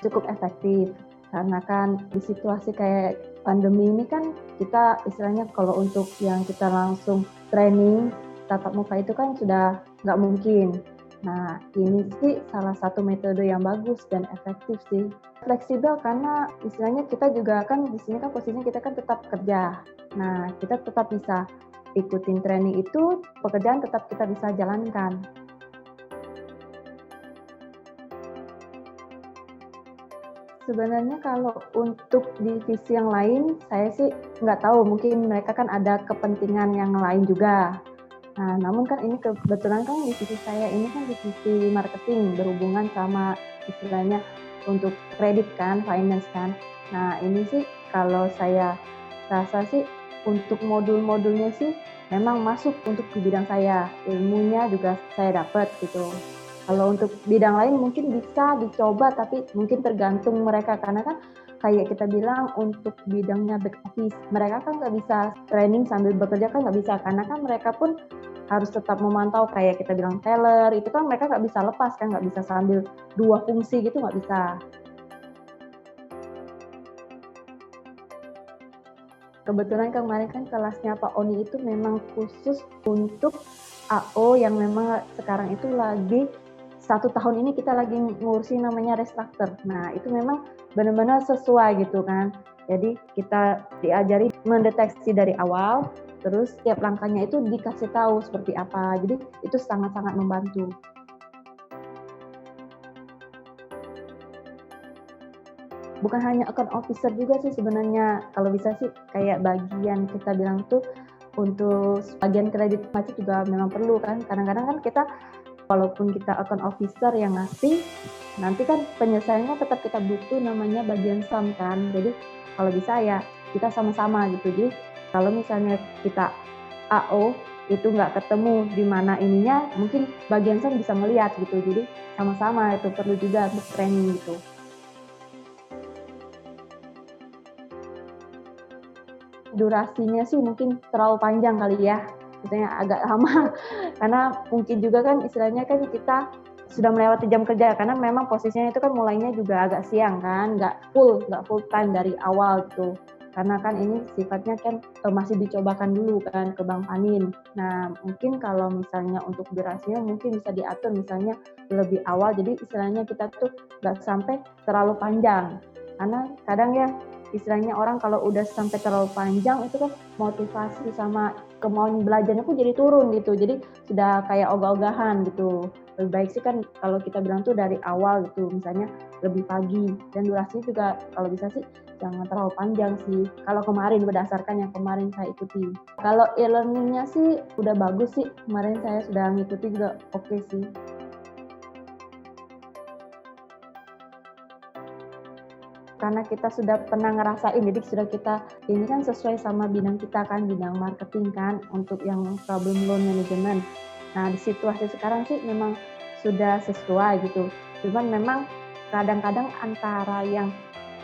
cukup efektif. Karena kan di situasi kayak pandemi ini kan kita istilahnya kalau untuk yang kita langsung training tatap muka itu kan sudah nggak mungkin. Nah, ini sih salah satu metode yang bagus dan efektif sih. Fleksibel karena istilahnya kita juga kan di sini kan posisinya kita kan tetap kerja. Nah, kita tetap bisa ikutin training itu, pekerjaan tetap kita bisa jalankan. Sebenarnya kalau untuk divisi yang lain, saya sih nggak tahu, mungkin mereka kan ada kepentingan yang lain juga. Nah, namun kan ini kebetulan kan divisi saya ini kan divisi marketing, berhubungan sama istilahnya untuk kredit kan, finance kan. Nah, ini sih kalau saya rasa sih untuk modul-modulnya sih memang masuk untuk di bidang saya, ilmunya juga saya dapat gitu. Kalau untuk bidang lain mungkin bisa dicoba tapi mungkin tergantung mereka karena kan kayak kita bilang untuk bidangnya back office, mereka kan nggak bisa training sambil bekerja kan nggak bisa karena kan mereka pun harus tetap memantau kayak kita bilang teller, itu kan mereka nggak bisa lepas kan, nggak bisa sambil dua fungsi gitu nggak bisa. Kebetulan kemarin kan kelasnya Pak Oni itu memang khusus untuk AO yang memang sekarang itu lagi 1 tahun ini kita lagi ngurusin namanya restructure. Nah itu memang benar-benar sesuai gitu kan. Jadi kita diajari mendeteksi dari awal, terus setiap langkahnya itu dikasih tahu seperti apa. Jadi itu sangat-sangat membantu. Bukan hanya account officer juga sih sebenarnya, kalau bisa sih kayak bagian kita bilang tuh untuk bagian kredit macet juga memang perlu kan, kadang-kadang kan kita walaupun kita account officer yang ngasih, nanti kan penyelesaiannya tetap kita butuh namanya bagian SAM kan, jadi kalau bisa ya kita sama-sama gitu. Jadi kalau misalnya kita AO itu nggak ketemu di mana ininya, mungkin bagian SAM bisa melihat gitu, jadi sama-sama itu perlu juga untuk training gitu. Durasinya sih mungkin terlalu panjang kali ya, misalnya agak lama karena mungkin juga kan istilahnya kan kita sudah melewati jam kerja karena memang posisinya itu kan mulainya juga agak siang kan, nggak full time dari awal gitu. Karena kan ini sifatnya kan masih dicobakan dulu kan ke Bang Panin. Nah mungkin kalau misalnya untuk durasinya mungkin bisa diatur misalnya lebih awal, jadi istilahnya kita tuh nggak sampai terlalu panjang. Karena kadang ya istilahnya orang kalau udah sampai terlalu panjang itu kan motivasi sama kemauan belajarnya pun jadi turun gitu, jadi sudah kayak ogah-ogahan gitu. Lebih baik sih kan kalau kita bilang tuh dari awal gitu, misalnya lebih pagi, dan durasinya juga kalau bisa sih jangan terlalu panjang sih, kalau kemarin berdasarkan yang kemarin saya ikuti. Kalau e-learningnya sih udah bagus sih, kemarin saya sudah ngikuti juga oke sih. Karena kita sudah pernah ngerasain, jadi sudah kita ini kan sesuai sama bidang kita kan, bidang marketing kan, untuk yang problem loan management. Nah di situasi sekarang sih memang sudah sesuai gitu, cuman memang kadang-kadang antara yang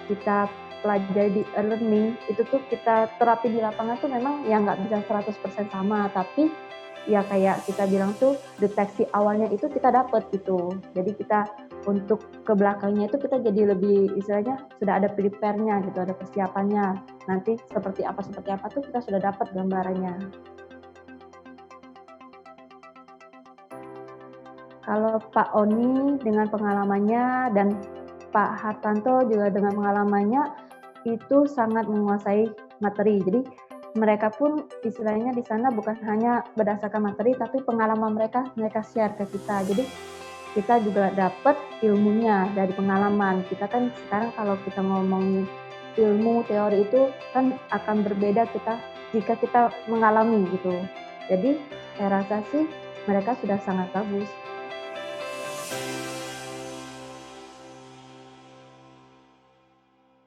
kita pelajari di e-learning itu tuh kita terapin di lapangan tuh memang ya nggak bisa 100% sama, tapi ya kayak kita bilang tuh deteksi awalnya itu kita dapat gitu. Jadi kita untuk ke belakangnya itu kita jadi lebih istilahnya sudah ada prepare-nya gitu, ada persiapannya. Nanti seperti apa tuh kita sudah dapat gambarannya. Kalau Pak Oni dengan pengalamannya dan Pak Hartanto juga dengan pengalamannya itu sangat menguasai materi. Jadi mereka pun istilahnya di sana bukan hanya berdasarkan materi tapi pengalaman mereka share ke kita. Jadi kita juga dapat ilmunya dari pengalaman. Kita kan sekarang kalau kita ngomongin ilmu teori itu kan akan berbeda kita jika kita mengalami gitu. Jadi saya rasa sih mereka sudah sangat bagus.